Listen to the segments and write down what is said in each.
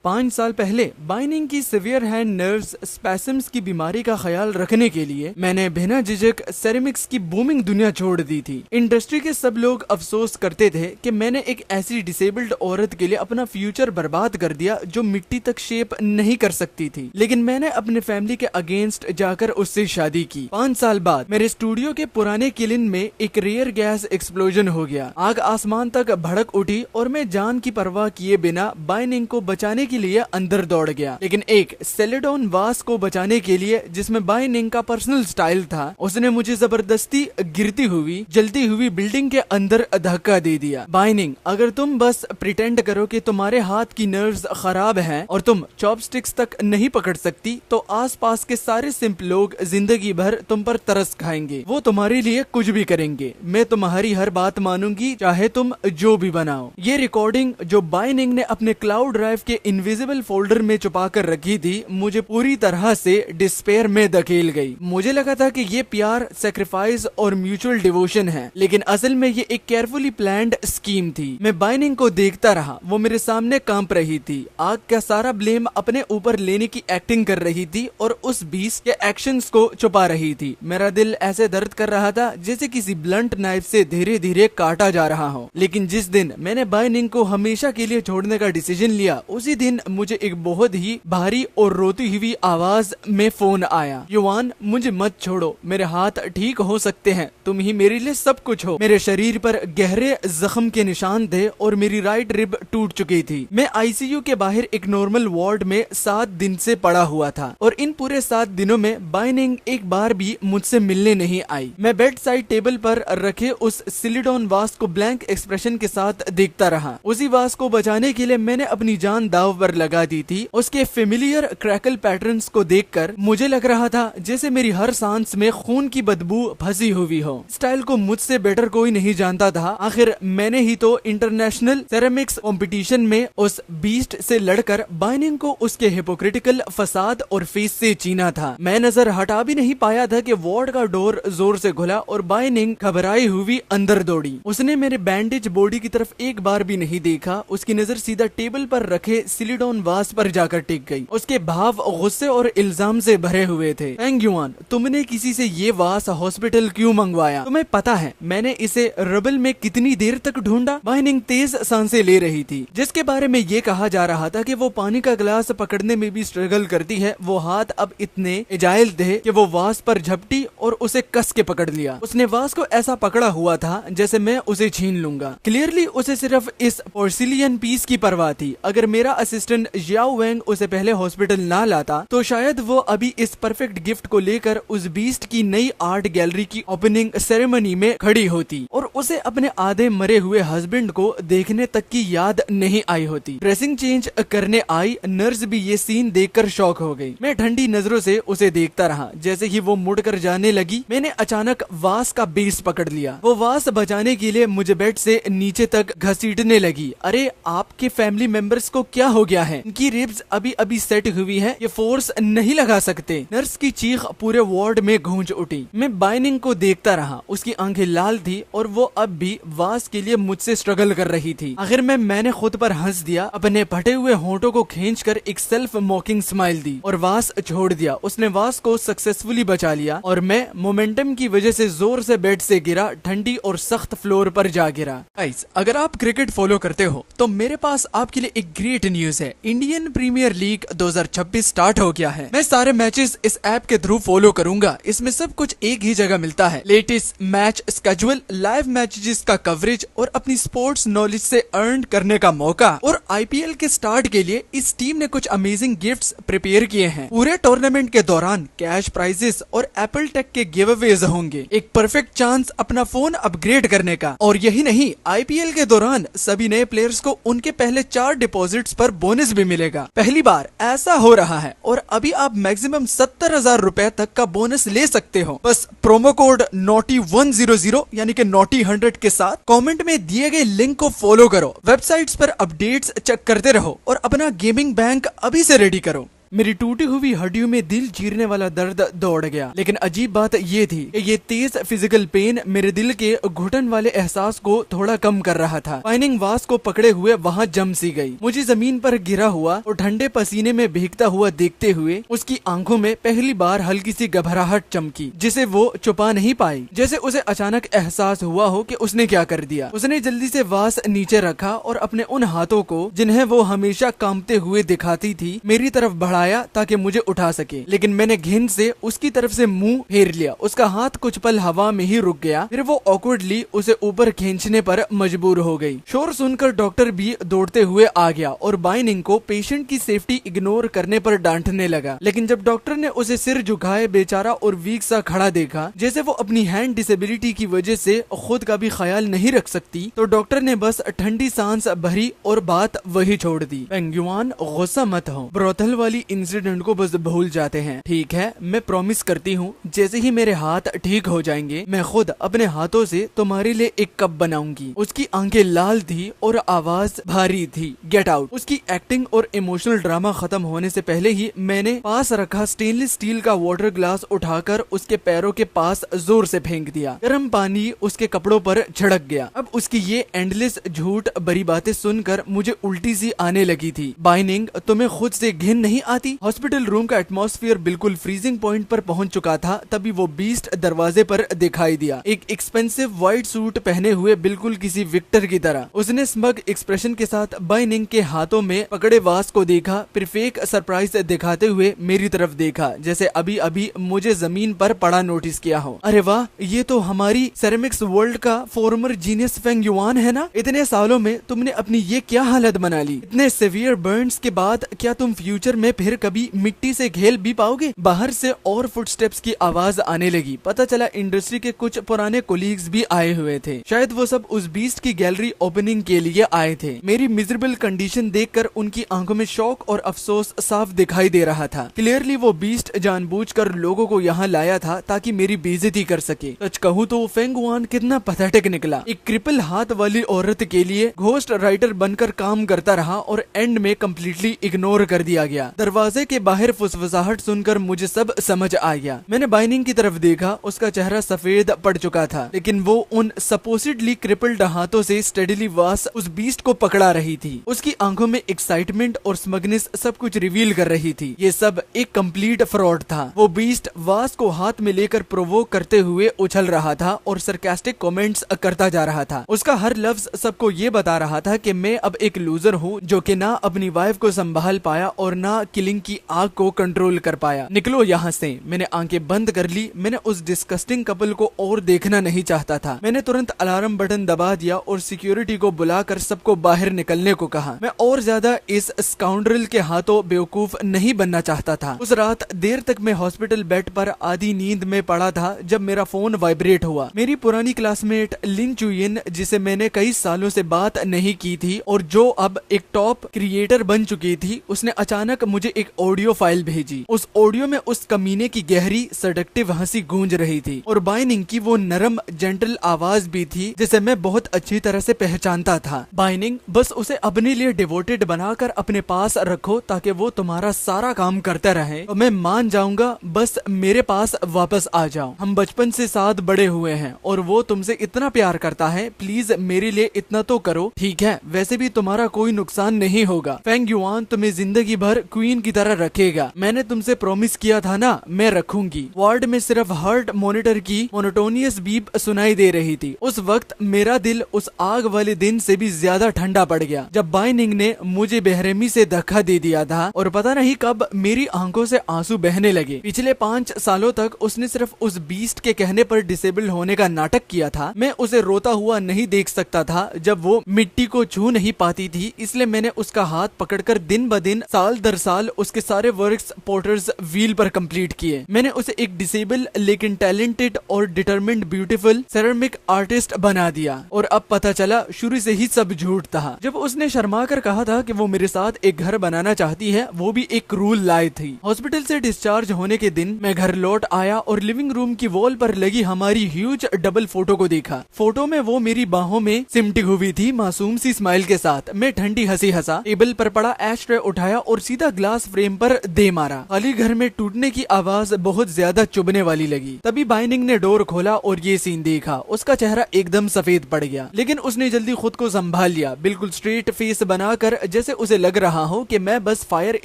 5 साल पहले बाइनिंग की सिवियर हैंड नर्व्स स्पैसम्स की बीमारी का ख्याल रखने के लिए मैंने बिना झिझक सेरेमिक्स की बूमिंग दुनिया छोड़ दी थी। इंडस्ट्री के सब लोग अफसोस करते थे कि मैंने एक ऐसी डिसेबल्ड औरत के लिए अपना फ्यूचर बर्बाद कर दिया जो मिट्टी तक शेप नहीं कर सकती थी, लेकिन मैंने अपने फैमिली के अगेंस्ट जाकर उससे शादी की। 5 साल बाद मेरे स्टूडियो के पुराने किलिन में एक रेयर गैस एक्सप्लोजन हो गया। आग आसमान तक भड़क उठी और मैं जान की परवाह किए बिना बाइनिंग को बचाने के लिए अंदर दौड़ गया। लेकिन एक सेलेडोन वास को बचाने के लिए जिसमें बाइनिंग का पर्सनल स्टाइल था, उसने मुझे जबरदस्ती गिरती हुई जलती हुई बिल्डिंग के अंदर धक्का दे दिया। बाइनिंग, अगर तुम बस प्रिटेंड करो कि तुम्हारे हाथ की नर्व्स खराब हैं और तुम चॉपस्टिक्स तक नहीं पकड़ सकती, तो आसपास के सारे सिंप लोग जिंदगी भर तुम पर तरस खाएंगे। वो तुम्हारे लिए कुछ भी करेंगे। मैं तुम्हारी हर बात मानूंगी, चाहे तुम जो भी बनाओ। ये रिकॉर्डिंग जो बाइनिंग ने अपने क्लाउड ड्राइव के इनविजिबल फोल्डर में छुपा कर रखी थी, मुझे पूरी तरह से डिस्पेयर में धकेल गई। मुझे लगा था कि ये प्यार, सैक्रिफाइस और म्यूचुअल डिवोशन है, लेकिन असल में ये एक केयरफुली प्लान्ड स्कीम थी। मैं बाइनिंग को देखता रहा। वो मेरे सामने कांप रही थी, आग का सारा ब्लेम अपने ऊपर लेने की एक्टिंग कर रही थी और उस बीस्ट के एक्शंस को छुपा रही थी। मेरा दिल ऐसे दर्द कर रहा था जैसे किसी ब्लंट नाइफ से धीरे धीरे काटा जा रहा हो। लेकिन जिस दिन मैंने बाइनिंग को हमेशा के लिए छोड़ने का डिसीजन लिया, उसी दिन मुझे एक बहुत ही भारी और रोती हुई आवाज में फोन आया। युवान, मुझे मत छोड़ो, मेरे हाथ ठीक हो सकते हैं, तुम ही मेरे लिए सब कुछ हो। मेरे शरीर पर गहरे जख्म के निशान थे और मेरी राइट रिब टूट चुकी थी। मैं आईसीयू के बाहर एक नॉर्मल वार्ड में 7 दिन से पड़ा हुआ था और इन पूरे 7 दिनों में बाइनिंग एक बार भी मुझसे मिलने नहीं आई। मैं बेड साइड टेबल पर रखे उस सिलिडोन वास को ब्लैंक एक्सप्रेशन के साथ देखता रहा। उसी वास को बचाने के लिए मैंने अपनी जान दाव पर लगा दी थी। उसके फेमिलियर क्रैकल पैटर्न्स को देखकर मुझे लग रहा था जैसे मेरी हर सांस में खून की बदबू फंसी हुई हो। स्टाइल को मुझसे बेटर कोई नहीं जानता था। आखिर मैंने ही तो इंटरनेशनल सेरेमिक्स कंपटीशन में उस बीस्ट से लड़कर बाइनिंग को उसके हिपोक्रिटिकल फसाद और फेस से चीना था। मैं नजर हटा भी नहीं पाया था कि वार्ड का डोर जोर से खुला और बाइनिंग घबराई हुई अंदर दौड़ी। उसने मेरे बैंडेज बॉडी की तरफ एक बार भी नहीं देखा। उसकी नजर सीधा टेबल पर रखे सिलिडोन वास पर जाकर टिक गई। उसके भाव गुस्से और इल्जाम से भरे हुए थे। युआन, तुमने किसी से ये वास हॉस्पिटल क्यों मंगवाया? तुम्हें पता है मैंने इसे रबल में कितनी देर तक ढूंढा? बाइनिंग तेज सांसें ले रही थी। जिसके बारे में ये कहा जा रहा था कि वो पानी का गिलास पकड़ने में भी स्ट्रगल करती है, वो हाथ अब इतने एजाइल थे कि वो वास पर झपटी और उसे कस के पकड़ लिया। उसने वास को ऐसा पकड़ा हुआ था जैसे मैं उसे छीन लूंगा। क्लियरली उसे सिर्फ इस पोर्सिलियन पीस की परवाह थी। अगर मेरा असिस्टेंट जियाओ वेंग उसे पहले हॉस्पिटल ना लाता, तो शायद वो अभी इस परफेक्ट गिफ्ट को लेकर उस बीस्ट की नई आर्ट गैलरी की ओपनिंग सेरेमनी में खड़ी होती और उसे अपने आधे मरे हुए हस्बैंड को देखने तक की याद नहीं आई होती। ड्रेसिंग चेंज करने आई नर्स भी ये सीन देखकर शॉक हो गई। मैं ठंडी नजरों से उसे देखता रहा। जैसे ही वो मुड़कर जाने लगी, मैंने अचानक वास का बेस पकड़ लिया। वो वास बचाने के लिए मुझे बेड से नीचे तक घसीटने लगी। अरे, आपके फैमिली मेंबर्स को क्या हो गया है? इनकी रिब्स अभी अभी सेट हुई है, ये फोर्स नहीं लगा सकते। नर्स की चीख पूरे वार्ड में गूंज उठी। मैं बाइनिंग को देखता रहा। उसकी आंखें लाल थी और वो अब भी वास के लिए मुझसे स्ट्रगल कर रही थी। आखिर में मैंने खुद पर हंस दिया। अपने फटे हुए होंठों को खींचकर एक सेल्फ मॉकिंग स्माइल दी और वास छोड़ दिया। उसने वास को सक्सेसफुली बचा लिया और मैं मोमेंटम की वजह से जोर से बेड से गिरा, ठंडी और सख्त फ्लोर पर जा गिरा। गाइस, अगर आप क्रिकेट फॉलो करते हो तो मेरे पास आपके लिए एक ग्रेट न्यूज है। इंडियन प्रीमियर लीग 2026 स्टार्ट हो गया है। मैं सारे मैचेस इस ऐप के थ्रू फॉलो करूंगा। इसमें सब कुछ एक ही जगह मिलता है। Latest match schedule, live matches का कवरेज और अपनी स्पोर्ट्स नॉलेज से अर्न करने का मौका। और आईपीएल के स्टार्ट के लिए इस टीम ने कुछ अमेजिंग गिफ्ट्स प्रिपेयर किए हैं। पूरे टूर्नामेंट के दौरान कैश प्राइजेस और एप्पल टेक के गिव अवेज होंगे। एक परफेक्ट चांस अपना फोन अपग्रेड करने का। और यही नहीं, आईपीएल के दौरान सभी नए प्लेयर्स को उनके पहले 4 डिपॉजिट्स पर बोनस भी मिलेगा। पहली बार ऐसा हो रहा है और अभी आप मैक्सिमम 70,000 रुपए तक का बोनस ले सकते हो। बस प्रोमो कोड NAUGHTY100 यानी कि NAUGHTY100 के साथ कमेंट में दिए गए लिंक को फॉलो करो। वेबसाइट्स पर अपडेट्स चेक करते रहो और अपना गेमिंग बैंक अभी से रेडी करो। मेरी टूटी हुई हड्डियों में दिल चीरने वाला दर्द दौड़ गया। लेकिन अजीब बात ये थी कि ये तेज फिजिकल पेन मेरे दिल के घुटन वाले एहसास को थोड़ा कम कर रहा था। बाइनिंग वास को पकड़े हुए वहाँ जम सी गई। मुझे जमीन पर गिरा हुआ और ठंडे पसीने में भीगता हुआ देखते हुए उसकी आंखों में पहली बार हल्की सी घबराहट चमकी, जिसे वो छुपा नहीं पाई। जैसे उसे अचानक एहसास हुआ हो कि उसने क्या कर दिया। उसने जल्दी से वास नीचे रखा और अपने उन हाथों को जिन्हें वो हमेशा कांपते हुए दिखाती थी मेरी तरफ बढ़ाया ताकि मुझे उठा सके। लेकिन मैंने घिन से उसकी तरफ से मुंह फेर लिया। उसका हाथ कुछ पल हवा में ही रुक गया, फिर वो ऑकवर्डली उसे ऊपर खींचने पर मजबूर हो गई। शोर सुनकर डॉक्टर भी दौड़ते हुए आ गया और बाइनिंग को पेशेंट की सेफ्टी इग्नोर करने पर डांटने लगा। लेकिन जब डॉक्टर ने उसे सिर झुकाए बेचारा और वीक सा खड़ा देखा, जैसे वो अपनी हैंड डिसेबिलिटी की वजह से खुद का भी ख्याल नहीं रख सकती, तो डॉक्टर ने बस ठंडी सांस भरी और बात वही छोड़ दी। फेंग युआन, गुस्सा मत हो, ब्रोथल वाली इंसिडेंट को बस भूल जाते हैं, ठीक है? मैं प्रॉमिस करती हूँ जैसे ही मेरे हाथ ठीक हो जाएंगे मैं खुद अपने हाथों से तुम्हारे लिए एक कप बनाऊंगी। उसकी आंखें लाल थी और आवाज भारी थी। Get out. उसकी एक्टिंग और इमोशनल ड्रामा खत्म होने से पहले ही मैंने पास रखा स्टेनलेस स्टील का वाटर ग्लास उठाकर उसके पैरों के पास जोर से फेंक दिया। गर्म पानी उसके कपड़ों पर छिड़क गया। अब उसकी ये एंडलेस झूठ भरी बातें सुनकर मुझे उल्टी सी आने लगी थी। बाइनिंग, तुम्हें खुद से घिन नहीं आती? हॉस्पिटल रूम का एटमॉस्फेयर बिल्कुल फ्रीजिंग पॉइंट पर पहुंच चुका था। तभी वो बीस्ट दरवाजे पर दिखाई दिया, एक एक्सपेंसिव व्हाइट सूट पहने हुए, बिल्कुल किसी विक्टर की तरह। उसने स्मग एक्सप्रेशन के साथ बाइनिंग के हाथों में पकड़े वास को देखा, फिर फेक सरप्राइज दिखाते हुए मेरी तरफ देखा, जैसे अभी अभी मुझे जमीन पर पड़ा नोटिस किया हो। अरे वाह, ये तो हमारी सेरेमिक्स वर्ल्ड का फॉर्मर जीनियस फेंग युआन है ना? इतने सालों में तुमने अपनी ये क्या हालत बना ली? इतने सीवियर बर्न्स के बाद क्या तुम फ्यूचर में फिर कभी मिट्टी से खेल भी पाओगे? बाहर से और फुटस्टेप्स की आवाज आने लगी। पता चला इंडस्ट्री के कुछ पुराने कोलीग्स भी आए हुए थे। शायद वो सब उस बीस्ट की गैलरी ओपनिंग के लिए आए थे। मेरी मिजरेबल कंडीशन देखकर उनकी आंखों में शौक और अफसोस साफ दिखाई दे रहा था। क्लियरली वो बीस्ट जानबूझकर लोगों को यहाँ लाया था ताकि मेरी बेइज्जती कर सके। सच कहूँ तो फेंग युआन कितना पैथेटिक निकला। एक क्रिपल हाथ वाली औरत के लिए घोस्ट राइटर बनकर काम करता रहा और एंड में कम्प्लीटली इग्नोर कर दिया गया। दरवाजे के बाहर फुसफुसाहट सुनकर मुझे सब समझ आ गया। मैंने बाइनिंग की तरफ देखा। उसका चेहरा सफेद पड़ चुका था, लेकिन वो उन सपोजिटली क्रिपल्ड हाथों से स्टेडीली वास उस बीस्ट को पकड़ा रही थी। उसकी आंखों में एक्साइटमेंट और स्मगनेस सब कुछ रिवील कर रही थी। ये सब एक कंप्लीट फ्रॉड था। वो बीस्ट वास को हाथ में लेकर प्रोवोक करते हुए उछल रहा था और सरकास्टिक कमेंट्स करता जा रहा था। उसका हर लफ्ज सबको ये बता रहा था कि मैं अब एक लूजर हूँ जो कि ना अपनी वाइफ को संभाल पाया और ना किलिंग की आग को कंट्रोल कर पाया। निकलो यहाँ से। मैंने आंखें बंद कर ली। मैंने उस डिस्कस्टिंग कपल को और देखना नहीं चाहता था। मैंने तुरंत अलार्म बटन दबा दिया और सिक्योरिटी को बुलाकर सबको बाहर निकलने को कहा। मैं और ज्यादा इस स्काउंड्रल के हाथों बेवकूफ नहीं बनना चाहता था। उस रात देर तक मैं हॉस्पिटल बेड पर आधी नींद में पड़ा था जब मेरा फोन वाइब्रेट हुआ। मेरी पुरानी क्लासमेट लिन चुयिन, जिसे मैंने कई सालों से बात नहीं की थी और जो अब एक टॉप क्रिएटर बन चुकी थी, उसने अचानक मुझे एक ऑडियो फाइल भेजी। उस ऑडियो में उस कमीने की गहरी सडक्टिव हंसी गूंज रही थी और बाइनिंग की वो नरम जेंटल आवाज भी थी जिसे मैं बहुत अच्छी तरह से पहचानता था। बाइनिंग, बस उसे अपने लिए डिवोटेड बनाकर अपने पास रखो ताकि वो तुम्हारा सारा काम करता रहे तो मैं मान जाऊंगा। बस मेरे पास वापस आ जाओ। हम बचपन से साथ बड़े हुए हैं और वो तुमसे इतना प्यार करता है। प्लीज मेरे लिए इतना तो करो, ठीक है? वैसे भी तुम्हारा कोई नुकसान नहीं होगा। फेंग युआन तुम्हें जिंदगी भर क्वीन की तरह रखेगा। मैंने तुमसे प्रॉमिस किया था ना, मैं रखूंगी। वार्ड में सिर्फ हार्ट मॉनिटर की मोनोटोनियस बीप सुनाई दे रही थी। उस वक्त मेरा दिल उस आग वाले दिन से भी ज्यादा ठंडा पड़ गया जब बाइनिंग ने मुझे बेरहमी से धक्का दे दिया था और पता नहीं कब मेरी आंखों से आंसू बहने लगे। पिछले 5 सालों तक उसने सिर्फ उस बीस्ट के कहने पर डिसेबल होने का नाटक किया था। मैं उसे रोता हुआ नहीं देख सकता था जब वो मिट्टी को छू नहीं पाती थी, इसलिए मैंने उसका हाथ पकड़कर दिन ब दिन साल दर साल उसके सारे वर्क्स पोर्टर्स व्हील पर कंप्लीट किए। मैंने उसे एक डिसेबल लेकिन टैलेंटेड और डिटरमिन्ड ब्यूटीफुल सेरेमिक आर्टिस्ट बना दिया और अब पता चला शुरू से ही सब झूठ था। जब उसने शर्मा कर कहा था कि वो मेरे साथ एक घर बनाना चाहती है, वो भी एक क्रूल लाई थी। हॉस्पिटल से डिस्चार्ज होने के दिन मैं घर लौट आया और लिविंग रूम की वॉल पर लगी हमारी ह्यूज डबल फोटो को देखा। फोटो में वो मेरी बाहों में सिमटी हुई थी, मासूम सी स्माइल के साथ। मैं ठंडी हंसी हंसा, टेबल पर पड़ा एश ट्रे उठाया और सीधा ग्लास ग्लास फ्रेम पर दे मारा। खाली घर में टूटने की आवाज बहुत ज्यादा चुभने वाली लगी। तभी बाइनिंग ने डोर खोला और ये सीन देखा। उसका चेहरा एकदम सफेद पड़ गया, लेकिन उसने जल्दी खुद को संभाल लिया, बिल्कुल स्ट्रेट फेस बनाकर, जैसे उसे लग रहा हो कि मैं बस फायर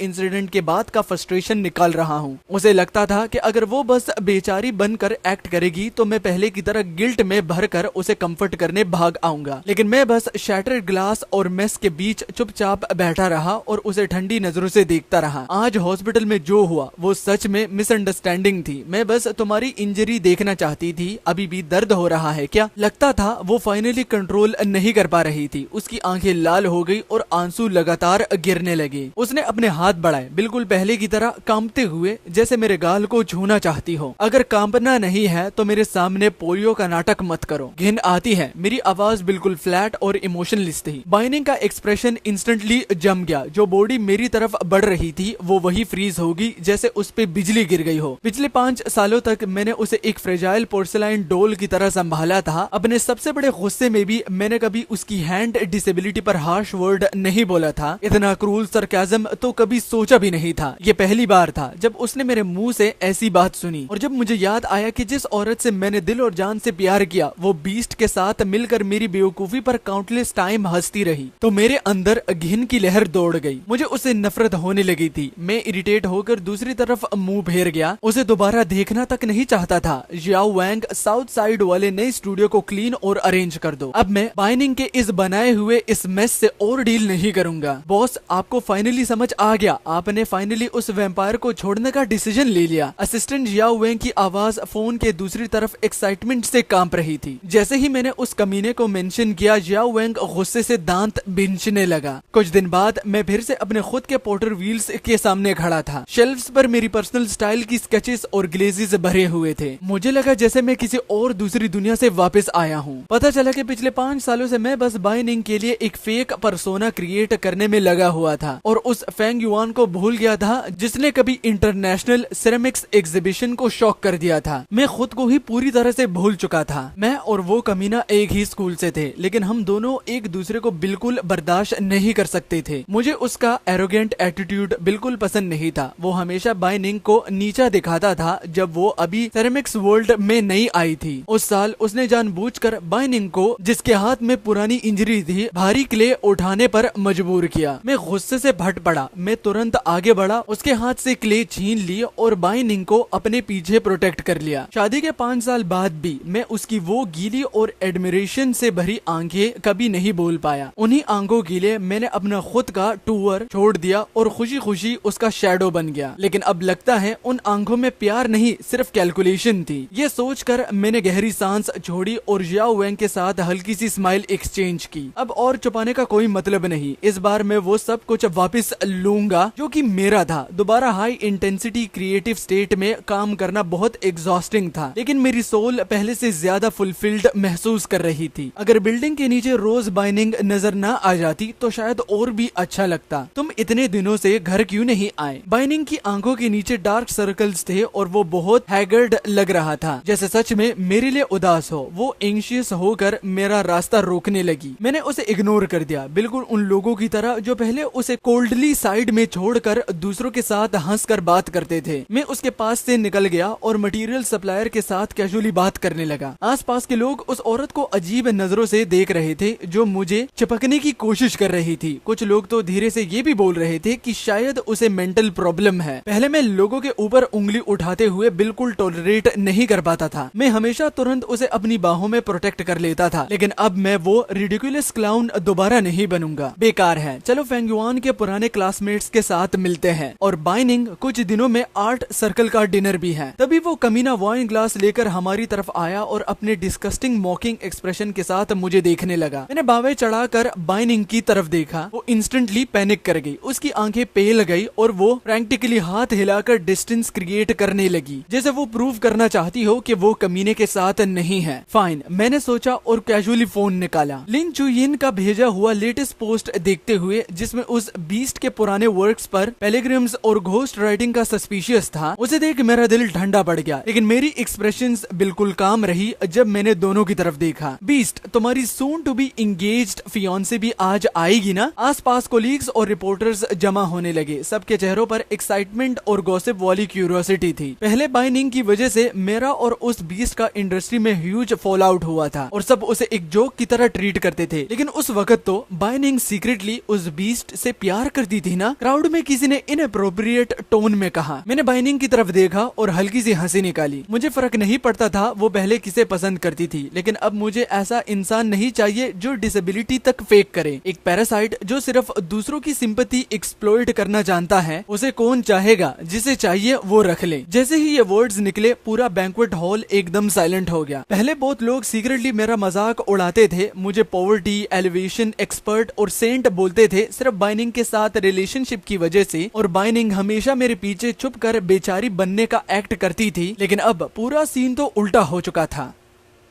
इंसिडेंट के बाद का फ्रस्ट्रेशन निकाल रहा हूँ। उसे लगता था कि अगर वो बस बेचारी बनकर एक्ट करेगी तो मैं पहले की तरह गिल्ट में भरकर उसे कंफर्ट करने भाग आऊंगा। लेकिन मैं बस शैटर्ड ग्लास और मेस के बीच चुपचाप बैठा रहा और उसे ठंडी नजरों से देखता रहा। आज हॉस्पिटल में जो हुआ वो सच में मिसअंडरस्टैंडिंग थी। मैं बस तुम्हारी इंजरी देखना चाहती थी। अभी भी दर्द हो रहा है क्या? लगता था वो फाइनली कंट्रोल नहीं कर पा रही थी। उसकी आंखें लाल हो गई और आंसू लगातार गिरने लगे। उसने अपने हाथ बढ़ाए, बिल्कुल पहले की तरह कांपते हुए, जैसे मेरे गाल को छूना चाहती हो। अगर कांपना नहीं है तो मेरे सामने पोलियो का नाटक मत करो। घिन आती है। मेरी आवाज बिल्कुल फ्लैट और इमोशनलेस थी। बाइनिंग का एक्सप्रेशन इंस्टेंटली जम गया। जो बॉडी मेरी तरफ बढ़ रही थी वो वही फ्रीज होगी जैसे उस पे बिजली गिर गई हो। पिछले 5 सालों तक मैंने उसे एक फ्रेजाइल पोर्सलाइन डोल की तरह संभाला था। अपने सबसे बड़े गुस्से में भी मैंने कभी उसकी हैंड डिसेबिलिटी पर हार्श वर्ड नहीं बोला था। इतना क्रूल सरकाज़म तो कभी सोचा भी नहीं था। ये पहली बार था जब उसने मेरे मुंह से ऐसी बात सुनी। और जब मुझे याद आया कि जिस औरत से मैंने दिल और जान से प्यार किया वो बीस्ट के साथ मिलकर मेरी बेवकूफी पर काउंटलेस टाइम हंसती रही, तो मेरे अंदर घिन की लहर दौड़ गई। मुझे उससे नफरत होने लगी थी। मैं इरिटेट होकर दूसरी तरफ मुंह फेर गया। उसे दोबारा देखना तक नहीं चाहता था। जियाओ वैंग, साउथ साइड वाले नए स्टूडियो को क्लीन और अरेंज कर दो। अब मैं बाइनिंग के इस बनाए हुए इस मेस से और डील नहीं करूंगा। बॉस, आपको फाइनली समझ आ गया। आपने फाइनली उस वैम्पायर को छोड़ने का डिसीजन ले लिया। असिस्टेंट जियाओ वैंग की आवाज फोन के दूसरी तरफ एक्साइटमेंट से कांप रही थी। जैसे ही मैंने उस कमीने को मेंशन किया, जियाओ वैंग गुस्से से दांत बिंचने लगा। कुछ दिन बाद मैं फिर से अपने खुद के पोर्टर व्हील्स के सामने खड़ा था। शेल्फ्स पर मेरी पर्सनल स्टाइल की स्केचेस और ग्लेजेस भरे हुए थे। मुझे लगा जैसे मैं किसी और दूसरी दुनिया से वापस आया हूँ। पता चला कि पिछले 5 सालों से मैं बस बाइनिंग के लिए एक फेक पर्सोना क्रिएट करने में लगा हुआ था और उस फेंग युआन को भूल गया था जिसने कभी इंटरनेशनल सिरेमिक्स एग्जीबिशन को शॉक कर दिया था। मैं खुद को ही पूरी तरह से भूल चुका था। मैं और वो कमीना एक ही स्कूल से थे, लेकिन हम दोनों एक दूसरे को बिल्कुल बर्दाश्त नहीं कर सकते थे। मुझे उसका एरोगेंट एटीट्यूड बिल्कुल पसंद नहीं था। वो हमेशा बाइनिंग को नीचा दिखाता था जब वो अभी सेरेमिक्स वर्ल्ड में नई आई थी। उस साल उसने जानबूझकर बाइनिंग को, जिसके हाथ में पुरानी इंजरी थी, भारी क्ले उठाने पर मजबूर किया। मैं गुस्से से फट पड़ा। मैं तुरंत आगे बढ़ा, उसके हाथ से क्ले छीन ली और बाइनिंग को अपने पीछे प्रोटेक्ट कर लिया। शादी के 5 साल बाद भी मैं उसकी वो गीली और एडमिरेशन से भरी आंखें कभी नहीं बोल पाया। उन्हीं आंखों के लिए मैंने अपना खुद का टूर छोड़ दिया और खुशी खुशी उसका शैडो बन गया। लेकिन अब लगता है उन आंखों में प्यार नहीं, सिर्फ कैलकुलेशन थी। ये सोचकर मैंने गहरी सांस छोड़ी और जियाओ वैंग के साथ हल्की सी स्माइल एक्सचेंज की। अब और छुपाने का कोई मतलब नहीं। इस बार मैं वो सब कुछ वापस लूंगा जो कि मेरा था। दोबारा हाई इंटेंसिटी क्रिएटिव स्टेट में काम करना बहुत एग्जॉस्टिंग था, लेकिन मेरी सोल पहले से ज्यादा फुलफिल्ड महसूस कर रही थी। अगर बिल्डिंग के नीचे रोज बाइनिंग नजर ना आ जाती तो शायद और भी अच्छा लगता। तुम इतने दिनों से घर क्यों नहीं आए? बाइनिंग की आंखों के नीचे डार्क सर्कल्स थे और वो बहुत हैगर्ड लग रहा था, जैसे सच में मेरे लिए उदास हो। वो एंशियस होकर मेरा रास्ता रोकने लगी। मैंने उसे इग्नोर कर दिया, बिल्कुल उन लोगों की तरह जो पहले उसे कोल्डली साइड में छोड़कर दूसरों के साथ हंसकर बात करते थे। मैं उसके पास से निकल गया और मटेरियल सप्लायर के साथ कैजुअली बात करने लगा। आसपास के लोग उस औरत को अजीब नजरों से देख रहे थे जो मुझे चिपकने की कोशिश कर रही थी। कुछ लोग तो धीरे से ये भी बोल रहे थे कि शायद उसे मेंटल प्रॉब्लम है। पहले मैं लोगों के ऊपर उंगली उठाते हुए बिल्कुल टॉलरेट नहीं कर पाता था। मैं हमेशा तुरंत उसे अपनी बाहों में प्रोटेक्ट कर लेता था, लेकिन अब मैं वो रिडिकुलस क्लाउन दोबारा नहीं बनूंगा। बेकार है। चलो फेंग युआन के पुराने क्लासमेट्स के साथ मिलते हैं। और बाइनिंग, कुछ दिनों में आर्ट सर्कल का डिनर भी है। तभी वो कमीना वाइन ग्लास लेकर हमारी तरफ आया और अपने डिस्कस्टिंग मॉकिंग एक्सप्रेशन के साथ मुझे देखने लगा। मैंने बावें चढ़ाकर बाइनिंग की तरफ देखा। वो इंस्टेंटली पैनिक कर गई। उसकी आंखें पेल गई और वो प्रैक्टिकली हाथ हिलाकर डिस्टेंस क्रिएट करने लगी, जैसे वो प्रूव करना चाहती हो कि वो कमीने के साथ नहीं है। फाइन, मैंने सोचा और कैजुअली फोन निकाला। लिन चुयिन का भेजा हुआ लेटेस्ट पोस्ट देखते हुए, जिसमें उस बीस्ट के पुराने वर्क्स पर पेलिग्रिम्स और घोस्ट राइटिंग का सस्पिशियस था, उसे देख मेरा दिल ठंडा पड़ गया। लेकिन मेरी एक्सप्रेशंस बिल्कुल काम रही जब मैंने दोनों की तरफ देखा। बीस्ट, तुम्हारी soon to be engaged fiancee भी आज आएगी ना? आसपास कोलीग्स और रिपोर्टर्स जमा होने लगे। सबके चेहरों पर एक्साइटमेंट और गॉसिप वाली क्यूरियोसिटी थी। पहले बाइनिंग की वजह से मेरा और उस बीस्ट का इंडस्ट्री में ह्यूज फॉल आउट हुआ था और सब उसे एक जोक की तरह ट्रीट करते थे। लेकिन उस वक्त तो बाइनिंग सीक्रेटली उस बीस्ट से प्यार करती थी ना। क्राउड में किसी ने इनअप्रोप्रिएट टोन में कहा। मैंने बाइनिंग की तरफ देखा और हल्की सी हंसी निकाली। मुझे फर्क नहीं पड़ता था वो पहले किसे पसंद करती थी, लेकिन अब मुझे ऐसा इंसान नहीं चाहिए जो डिसेबिलिटी तक फेक करे। एक पैरासाइट जो सिर्फ दूसरों की सिंपैथी एक्सप्लॉइट करना जानता है, उसे कौन चाहेगा? जिसे चाहिए वो रख ले। जैसे ही ये वर्ड्स निकले पूरा बैंक्वेट हॉल एकदम साइलेंट हो गया। पहले बहुत लोग सीक्रेटली मेरा मजाक उड़ाते थे, मुझे पॉवर्टी, एलिवेशन एक्सपर्ट और सेंट बोलते थे सिर्फ बाइनिंग के साथ रिलेशनशिप की वजह से, और बाइनिंग हमेशा मेरे पीछे छुप कर बेचारी बनने का एक्ट करती थी। लेकिन अब पूरा सीन तो उल्टा हो चुका था।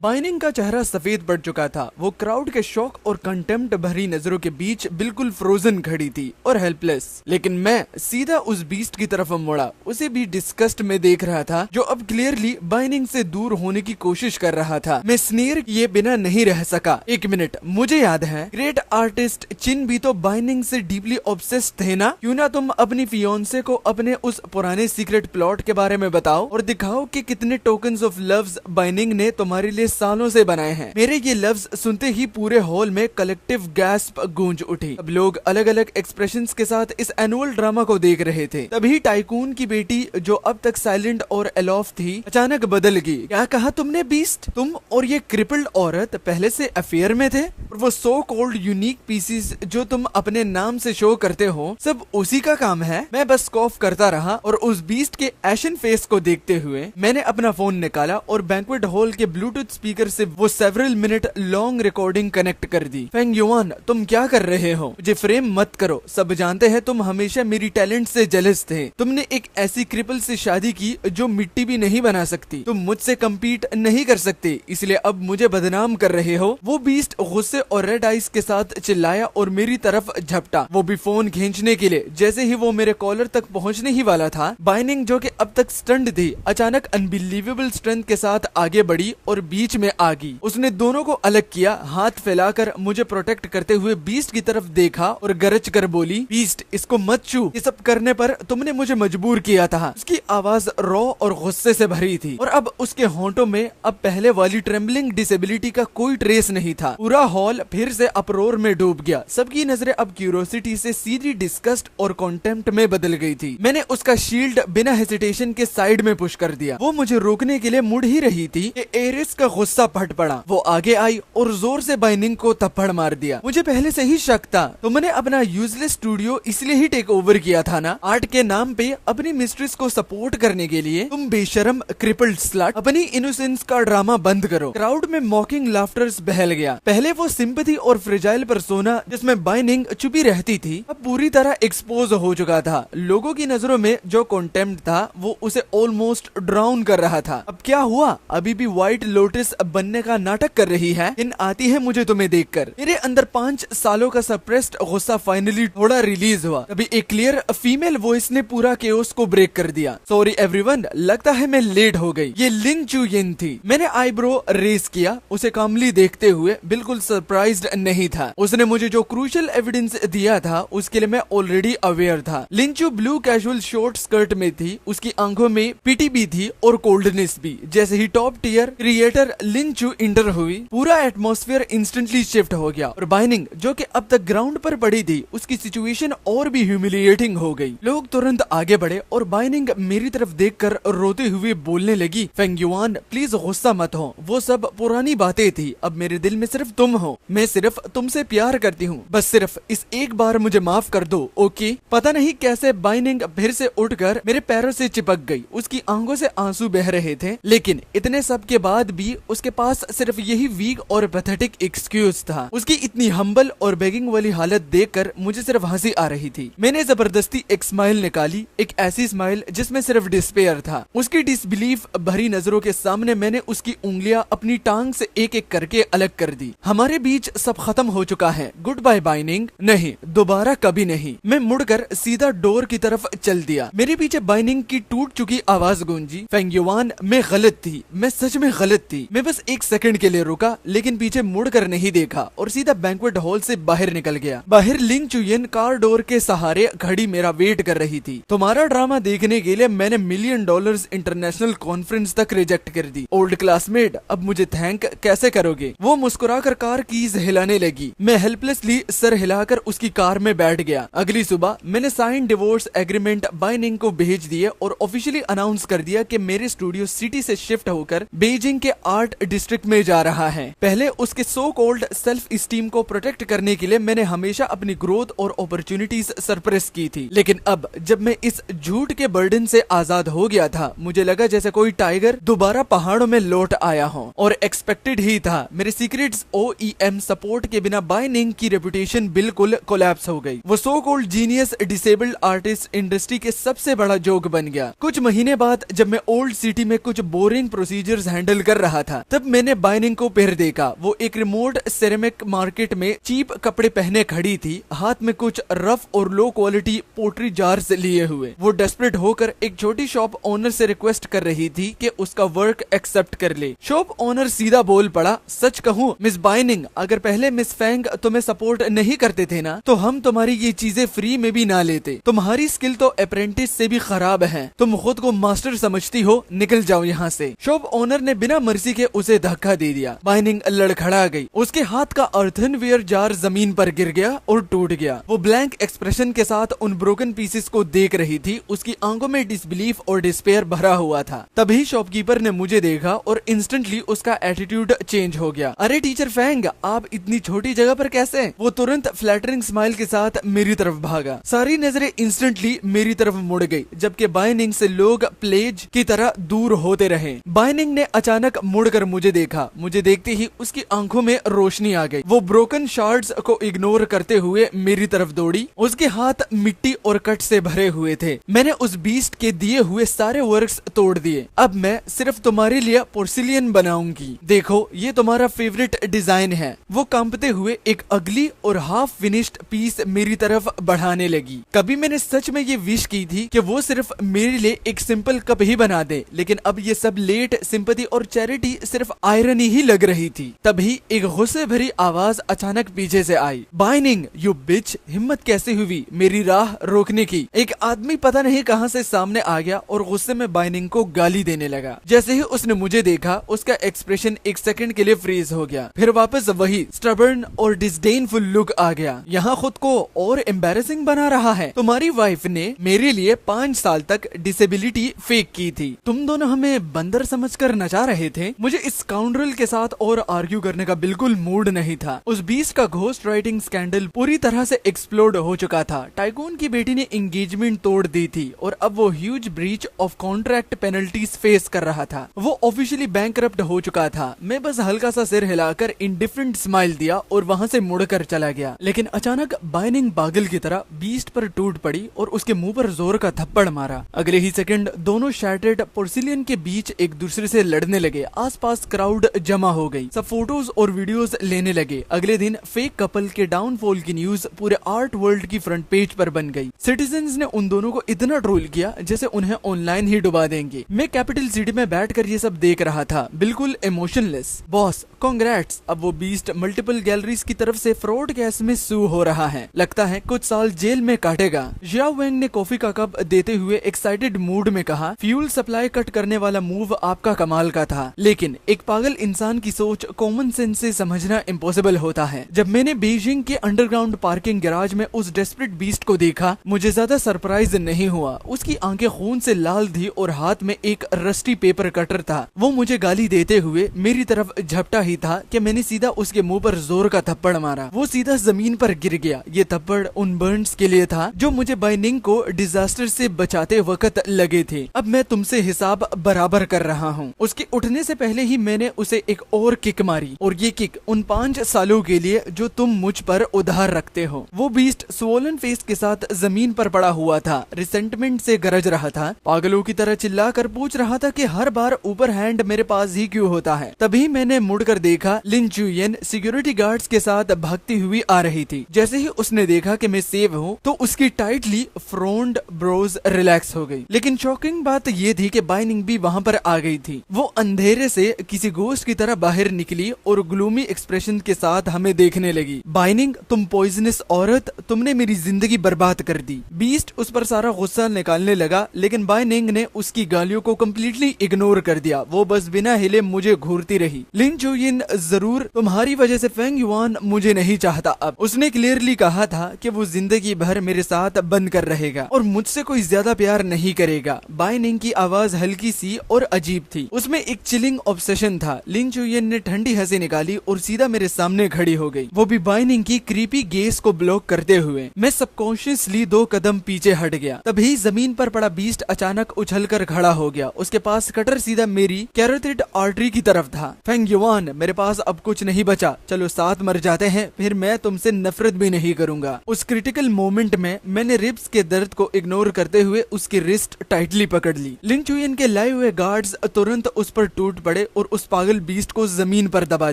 बाइनिंग का चेहरा सफेद पड़ चुका था। वो क्राउड के शॉक और कंटेम्प्ट भरी नजरों के बीच बिल्कुल फ्रोजन खड़ी थी और हेल्पलेस। लेकिन मैं सीधा उस बीस्ट की तरफ मुड़ा। उसे भी डिस्गस्ट में देख रहा था, जो अब क्लियरली बाइनिंग से दूर होने की कोशिश कर रहा था। मैं स्नीर किए बिना नहीं रह सका। एक मिनट, मुझे याद है ग्रेट आर्टिस्ट चिन भी तो बाइनिंग से डीपली ऑब्सेस्ड थे ना? क्यों ना तुम अपनी फियोन्से को अपने उस पुराने सीक्रेट प्लॉट के बारे में बताओ और दिखाओ कि कितने टोकन्स ऑफ लव्स बाइनिंग ने तुम्हारे लिए सालों से बनाए हैं। मेरे ये लफ्ज सुनते ही पूरे हॉल में कलेक्टिव गैस्प गूंज उठी। अब लोग अलग अलग एक्सप्रेशंस के साथ इस एनुअल ड्रामा को देख रहे थे। तभी टाइकून की बेटी, जो अब तक साइलेंट और अलॉफ थी, अचानक बदल गई। क्या कहा तुमने बीस्ट? तुम और ये क्रिपल्ड औरत पहले से अफेयर में थे? और वो सो कॉल्ड यूनिक पीसीज जो तुम अपने नाम से शो करते हो, सब उसी का काम है? मैं बस कॉफ करता रहा और उस बीस्ट के एशन फेस को देखते हुए मैंने अपना फोन निकाला और बैंक्वेट हॉल के ब्लूटूथ स्पीकर से वो several minute long recording connect कर दी। फेंग युआन, तुम क्या कर रहे हो? मुझे फ्रेम मत करो। सब जानते हैं तुम हमेशा मेरी टैलेंट से जेलस थे। तुमने एक ऐसी क्रिपल से शादी की जो मिट्टी भी नहीं बना सकती। तुम मुझसे कम्पीट नहीं कर सकते, इसलिए अब मुझे बदनाम कर रहे हो। वो बीस्ट गुस्से और रेड आइस के साथ चिल्लाया और मेरी तरफ झपटा, वो भी फोन खींचने के लिए। जैसे ही वो मेरे कॉलर तक पहुंचने ही वाला था, बाइनिंग जो कि अब तक स्टंट थी, अचानक अनबिलीवेबल स्ट्रेंथ के साथ आगे बढ़ी और बीच में आ गई। उसने दोनों को अलग किया, हाथ फैलाकर मुझे प्रोटेक्ट करते हुए बीस्ट की तरफ देखा और गरज कर बोली, बीस्ट, इसको मत छू। ये सब करने पर तुमने मुझे मजबूर किया था। उसकी आवाज रॉ और गुस्से से भरी थी और अब उसके होंठों में अब पहले वाली ट्रेम्बलिंग डिसेबिलिटी का कोई ट्रेस नहीं था। पूरा हॉल फिर से अपरोर में डूब गया। सबकी नजरें अब क्यूरियोसिटी से सीधी डिस्गस्ट और कॉन्टेम्प्ट में बदल गई थी। मैंने उसका शील्ड बिना हेसिटेशन के साइड में पुश कर दिया। वो मुझे रोकने के लिए मुड़ ही रही थी कि एरिस का गुस्सा फट पड़ा। वो आगे आई और जोर से बाइनिंग को थप्पड़ मार दिया। मुझे पहले से ही शक था, तुमने अपना यूजलेस स्टूडियो इसलिए ही टेक ओवर किया था ना, आर्ट के नाम पे अपनी मिस्ट्रेस को सपोर्ट करने के लिए। तुम बेशरम क्रिपल्ड स्लट, अपनी इनोसेंस का ड्रामा बंद करो। क्राउड में मॉकिंग लाफ्टर्स बहल गया। पहले वो सिंपैथी और फ्रेजाइल पर्सोना जिसमें बाइनिंग छुपी रहती थी, अब पूरी तरह एक्सपोज हो चुका था। लोगों की नजरों में जो कॉन्टेम्प्ट था वो उसे ऑलमोस्ट ड्राउन कर रहा था। अब क्या हुआ? अभी भी व्हाइट लोटस बनने का नाटक कर रही है? इन आती है मुझे तुम्हें देखकर। मेरे अंदर 5 सालों का सप्रेस्ड गुस्सा फाइनली थोड़ा रिलीज हुआ। तभी एक क्लियर फीमेल वॉइस ने पूरा केओस को ब्रेक कर दिया। सॉरी एवरीवन, लगता है मैं लेट हो गई। ये लिन चू यिन थी। मैंने आईब्रो रेस किया, उसे कामली देखते हुए बिल्कुल सरप्राइज्ड नहीं था। उसने मुझे जो क्रूशियल एविडेंस दिया था उसके लिए मैं ऑलरेडी अवेयर था। लिंचू ब्लू कैजुअल शॉर्ट स्कर्ट में थी। उसकी आंखों में पिटी भी थी और कोल्डनेस भी। जैसे ही टॉप टियर क्रिएटर लिंचू इंटर हुई, पूरा एटमॉस्फेयर इंस्टेंटली शिफ्ट हो गया और बाइनिंग जो कि अब तक ग्राउंड पर पड़ी थी, उसकी सिचुएशन और भी ह्यूमिलिएटिंग हो गई। लोग तुरंत आगे बढ़े और बाइनिंग मेरी तरफ देखकर रोते हुए बोलने लगी, फेंग युआन, प्लीज गुस्सा मत हो, वो सब पुरानी बातें थी। अब मेरे दिल में सिर्फ तुम हो। मैं सिर्फ तुमसे प्यार करती हूँ। बस सिर्फ इस एक बार मुझे माफ कर दो, ओके? पता नहीं कैसे बाइनिंग फिर से उठकर मेरे पैरों से चिपक गई। उसकी आंखों से आंसू बह रहे थे, लेकिन इतने सब के बाद भी उसके पास सिर्फ यही वीक और पैथेटिक एक्सक्यूज था। उसकी इतनी हम्बल और बेगिंग वाली हालत देखकर मुझे सिर्फ हंसी आ रही थी। मैंने जबरदस्ती एक स्माइल निकाली, एक ऐसी स्माइल जिसमें सिर्फ डिस्पेयर था। उसकी डिसबिलीफ भरी नजरों के सामने मैंने उसकी उंगलियां अपनी टांग से एक एक करके अलग कर दी। हमारे बीच सब खत्म हो चुका है। गुड बाय बाइनिंग। नहीं, दोबारा कभी नहीं। मैं मुड़कर सीधा डोर की तरफ चल दिया। मेरे पीछे बाइनिंग की टूट चुकी आवाज गूंजी, फेंग युआन, मैं गलत थी, मैं सच में गलत थी। मैं बस एक सेकंड के लिए रुका, लेकिन पीछे मुड़कर नहीं देखा और सीधा बैंक्वेट हॉल से बाहर निकल गया। बाहर लिंग चुयन कार डोर के सहारे खड़ी मेरा वेट कर रही थी। तुम्हारा ड्रामा देखने के लिए मैंने $1 मिलियन इंटरनेशनल कॉन्फ्रेंस तक रिजेक्ट कर दी। ओल्ड क्लासमेट, अब मुझे थैंक कैसे करोगे? वो मुस्कुराकर कार कीज हिलाने लगी। मैं हेल्पलेसली सर हिलाकर उसकी कार में बैठ गया। अगली सुबह मैंने साइन डिवोर्स एग्रीमेंट बाइनिंग को भेज दिए और ऑफिशियली अनाउंस कर दिया कि मेरे स्टूडियो सिटी से शिफ्ट होकर बीजिंग के आर्ट डिस्ट्रिक्ट में जा रहा है। पहले उसके सो कॉल्ड सेल्फ स्टीम को प्रोटेक्ट करने के लिए मैंने हमेशा अपनी ग्रोथ और अपॉर्चुनिटीज सरप्रेस की थी, लेकिन अब जब मैं इस झूठ के बर्डन से आजाद हो गया था, मुझे लगा जैसे कोई टाइगर दोबारा पहाड़ों में लौट आया हो। और एक्सपेक्टेड ही था, मेरे सीक्रेट्स OEM सपोर्ट के बिना बाइनिंग की रेपुटेशन बिल्कुल कोलैप्स हो गई। वो so called genius disabled artist industry के सबसे बड़ा जोक बन गया। कुछ महीने बाद जब मैं ओल्ड सिटी में कुछ बोरिंग प्रोसीजर्स हैंडल कर रहा था, तब मैंने बाइनिंग को फिर देखा। वो एक रिमोट सेरेमिक मार्केट में चीप कपड़े पहने खड़ी थी, हाथ में कुछ रफ और लो क्वालिटी पोट्री जार्स लिए हुए। वो डेस्परेट होकर एक छोटी शॉप ओनर से रिक्वेस्ट कर रही थी कि उसका वर्क एक्सेप्ट कर ले। शॉप ओनर सीधा बोल पड़ा, सच कहूँ मिस बाइनिंग, अगर पहले मिस फैंग तुम्हें सपोर्ट नहीं करते थे ना, तो हम तुम्हारी ये चीजें फ्री में भी ना लेते। तुम्हारी स्किल तो अप्रेंटिस से भी खराब है। तुम खुद को मास्टर समझती हो, निकल जाओ यहाँ से। शॉप ओनर ने बिना मर्जी के उसे धक्का दे दिया। बाइनिंग लड़खड़ा गई। उसके हाथ का अर्थनवेयर जार जमीन पर गिर गया और टूट गया। वो ब्लैंक एक्सप्रेशन के साथ उन ब्रोकन पीसेस को देख रही थी। उसकी आंखों में डिसबिलीफ और डिस्पेयर भरा हुआ था। तभी शॉपकीपर ने मुझे देखा और इंस्टेंटली उसका एटीट्यूड चेंज हो गया। अरे टीचर फैंग, आप इतनी छोटी जगह पर कैसे? वो तुरंत फ्लैटरिंग स्माइल के साथ मेरी तरफ भागा। सारी नजरें इंस्टेंटली मेरी तरफ मुड़ गई, जबकि बाइनिंग से लोग प्लेज की तरह दूर होते रहे। बाइनिंग ने अचानक मुड़कर मुझे देखा। मुझे देखते ही उसकी आंखों में रोशनी आ गई। वो ब्रोकन शार्ड्स को इग्नोर करते हुए मेरी तरफ दौड़ी। उसके हाथ मिट्टी और कट से भरे हुए थे। मैंने उस बीस्ट के दिए हुए सारे वर्क्स तोड़ दिए। अब मैं सिर्फ तुम्हारे लिए पोर्सिलियन बनाऊंगी। देखो, ये तुम्हारा फेवरेट डिजाइन है। वो कांपते हुए एक अगली और हाफ फिनिश्ड पीस मेरी तरफ बढ़ाने लगी। कभी मैंने सच में ये विश की थी कि वो सिर्फ मेरे लिए एक सिंपल कप ही बना दे, लेकिन अब ये सब लेट सिंपैथी और चैरिटी सिर्फ आयरनी ही लग रही थी। तभी एक गुस्से भरी आवाज अचानक पीछे से आई, बाइनिंग यू बिच, हिम्मत कैसे हुई मेरी राह रोकने की? एक आदमी पता नहीं कहां से सामने आ गया और गुस्से में बाइनिंग को गाली देने लगा। जैसे ही उसने मुझे देखा, उसका एक्सप्रेशन एक सेकंड के लिए फ्रीज हो गया, फिर वापस वही स्टबर्न और डिस्डेनफुल लुक आ गया। यहाँ खुद को और एम्बैरेसिंग बना रहा है। तुम्हारी वाइफ ने मेरे लिए 5 साल तक डिसेबिलिटी फेक की थी। तुम दोनों हमें बंदर समझकर नचा रहे थे। मुझे इस स्काउंड्रल के साथ और आर्ग्यू करने का बिल्कुल मूड नहीं था। उस बीस्ट का घोस्ट राइटिंग स्कैंडल पूरी तरह से एक्सप्लोड हो चुका था। टाइकून की बेटी ने एंगेजमेंट तोड़ दी थी और अब वो huge breach of contract penalties face कर रहा था। वो ऑफिशियली बैंकरप्ट हो चुका था। मैं बस हल्का सा सिर हिलाकर इंडिफरेंट स्माइल दिया और वहां से मुड़कर चला गया। लेकिन अचानक बाइनिंग पागल की तरह बीस्ट पर टूट पड़ी और उसके मुंह पर जोर का थप्पड़ मारा। अगले ही सेकंड दोनों शैटर्ड पोर्सिलियन के बीच एक दूसरे से लड़ने लगे। आसपास क्राउड जमा हो गई। सब फोटोज और वीडियोस लेने लगे। अगले दिन फेक कपल के डाउनफॉल की न्यूज पूरे आर्ट वर्ल्ड की फ्रंट पेज पर बन गई। सिटीजंस ने उन दोनों को इतना ट्रोल किया जैसे उन्हें ऑनलाइन ही डुबा देंगे। मैं कैपिटल सिटी में बैठकर ये सब देख रहा था, बिल्कुल इमोशनलेस। बॉस कांग्रेट्स, अब वो बीस्ट मल्टीपल गैलरीज की तरफ से फ्रॉड केस में सू हो रहा है। लगता है कुछ साल जेल में काटेगा। जियाओ वेंग ने कॉफी का कप देते हुए एक्साइटेड मूड में कहा, फ्यूल सप्लाई कट करने वाला मूव आपका कमाल का था, लेकिन एक पागल इंसान की सोच कॉमन सेंस से समझना इम्पॉसिबल होता है। जब मैंने बीजिंग के अंडरग्राउंड पार्किंग गैराज में उस डेस्परेट बीस्ट को देखा, मुझे ज्यादा सरप्राइज नहीं हुआ। उसकी आंखें खून से लाल थी और हाथ में एक रस्टी पेपर कटर था। वो मुझे गाली देते हुए मेरी तरफ झपटा ही था कि मैंने सीधा उसके मुंह पर जोर का थप्पड़ मारा। वो सीधा जमीन पर गिर गया। ये थप्पड़ उन बर्न्स के लिए था जो मुझे बाइनिंग को डिजास्टर से बचाते वक्त लगे थे। अब मैं तुमसे हिसाब बराबर कर रहा हूँ। उसके उठने से पहले ही मैंने उसे एक और किक मारी, और ये किक उन 5 सालों के लिए जो तुम मुझ पर उधार रखते हो। वो बीस्ट स्वोलन फेस के साथ जमीन पर पड़ा हुआ था, रिसेंटमेंट से गरज रहा था, पागलों की तरह चिल्लाकर पूछ रहा था कि हर बार ऊपर हैंड मेरे पास ही क्यों होता है। तभी मैंने मुड़कर देखा, लिन चुयन सिक्योरिटी गार्ड्स के साथ भागती हुई आ रही थी। जैसे ही उसने देखा कि मैं सेव हूँ, तो उसकी टाइटली फ्रोन्ड ब्रोज रिलैक्स हो गई। लेकिन शॉकिंग बात ये थी कि बाइनिंग भी वहाँ पर आ गई थी। वो अंधेरे से से किसी घोस्ट की तरह बाहर निकली और ग्लूमी एक्सप्रेशन के साथ हमें देखने लगी। बाइनिंग, तुम पॉइजनस औरत, तुमने मेरी जिंदगी बर्बाद कर दी। बीस्ट उस पर सारा गुस्सा निकालने लगा, लेकिन बाइनिंग ने उसकी गालियों को कम्प्लीटली इग्नोर कर दिया। वो बस बिना हिले मुझे घूरती रही। लिन चुयिन, जरूर तुम्हारी वजह से फेंग युआन मुझे नहीं चाहता। अब उसने क्लियरली कहा था कि वो जिंदगी भर मेरे साथ बंद कर रहेगा और मुझसे कोई ज्यादा प्यार नहीं करेगा। बाइनिंग की आवाज हल्की सी और अजीब थी, उसमें एक चिलिंग ऑब्सेशन था। लिन चुयिन ने ठंडी हंसी निकाली और सीधा मेरे सामने खड़ी हो गई, वो भी बाइनिंग की क्रीपी गेस को ब्लॉक करते हुए। मैं सबकॉन्शियसली 2 कदम पीछे हट गया। तभी जमीन पर पड़ा बीस्ट अचानक उछलकर खड़ा हो गया। उसके पास कटर सीधा मेरी कैरोटिड आर्टरी की तरफ था। फेंग युआन, मेरे पास अब कुछ नहीं बचा, चलो साथ मर जाते हैं, फिर मैं तुमसे नफरत भी नहीं करूंगा। उस क्रिटिकल मोमेंट में मैंने रिब्स के दर्द को इग्नोर करते हुए उसकी रिस्ट टाइटली पकड़ ली। लिन चुयिन के लाए हुए गार्ड्स तुरंत उस पर टूट पड़े और उस पागल बीस्ट को जमीन पर दबा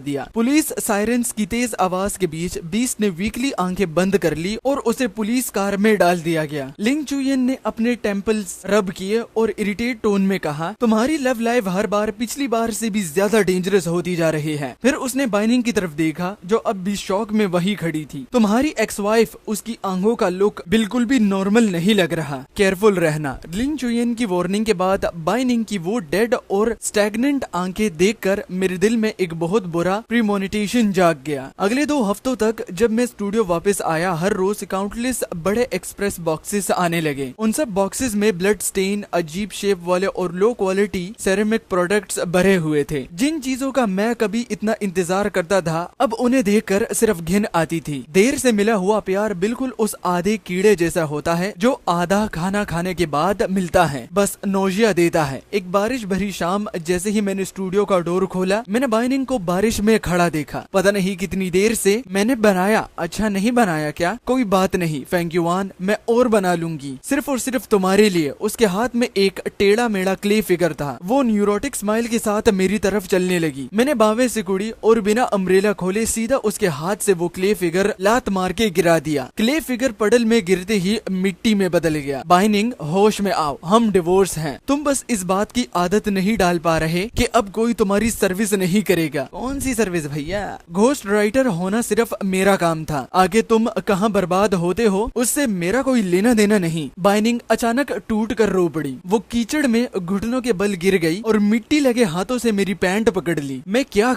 दिया। पुलिस सायरन्स की तेज आवाज के बीच बीस्ट ने वीकली आंखें बंद कर ली और उसे पुलिस कार में डाल दिया गया। लिन चुयिन ने अपने टेम्पल्स रब किए और इरिटेट टोन में कहा, तुम्हारी लव लाइफ हर बार पिछली बार से भी ज्यादा डेंजरस होती जा रही है। फिर उसने बाइनिंग की तरफ देखा जो अब भी शॉक में वही खड़ी थी। तुम्हारी एक्स वाइफ, उसकी आंखों का लुक बिल्कुल भी नॉर्मल नहीं लग रहा, केयरफुल रहना। लिन चुयिन की वार्निंग के बाद बाइनिंग की वो डेड और स्टैग्नेंट आंखें देखकर मेरे दिल में एक बहुत बुरा प्रीमोनिटेशन जाग गया। अगले 2 हफ्तों तक जब मैं स्टूडियो वापस आया, हर रोज काउंटलेस बड़े एक्सप्रेस बॉक्सेस आने लगे। उन सब बॉक्सेस में ब्लड स्टेन, अजीब शेप वाले और लो क्वालिटी सेरेमिक प्रोडक्ट्स भरे हुए थे। जिन चीजों का मैं कभी इतना इंतजार करता था, अब उन्हें देखकर सिर्फ घिन आती थी। देर से मिला हुआ प्यार बिल्कुल उस आधे कीड़े जैसा होता है जो आधा खाना खाने के बाद मिलता है, बस नौजिया देता है। एक बारिश भरी शाम, जैसे ही मैंने स्टूडियो का डोर खोला, मैंने बाइनिंग को बारिश में खड़ा देखा। पता नहीं कितनी देर से मैंने बनाया, अच्छा नहीं बनाया क्या, कोई बात नहीं फेंग युआन, मैं और बना लूंगी, सिर्फ और सिर्फ तुम्हारे लिए। उसके हाथ में एक टेढ़ा मेढ़ा क्ले फिगर था। वो न्यूरोटिक स्माइल के साथ मेरी तरफ चलने लगी। मैंने बावें सिकुड़ी और बिना अम्ब्रेला खोले सीधा उसके हाथ से वो क्ले फिगर लात मार के गिरा दिया। क्ले फिगर पडल में गिरते ही मिट्टी में बदल गया। बाइनिंग, होश में आओ, हम डिवोर्स हैं। तुम बस इस बात की आदत नहीं डाल पा रहे कि अब कोई तुम्हारी सर्विस नहीं करेगा। कौन सी सर्विस भैया? घोस्ट राइटर होना सिर्फ मेरा काम था, आगे तुम कहाँ बर्बाद होते हो उससे मेरा कोई लेना देना नहीं। बाइनिंग अचानक टूट कर रो पड़ी। वो कीचड़ में घुटनों के बल गिर गई और मिट्टी लगे हाथों से मेरी पैंट पकड़ ली। मैं क्या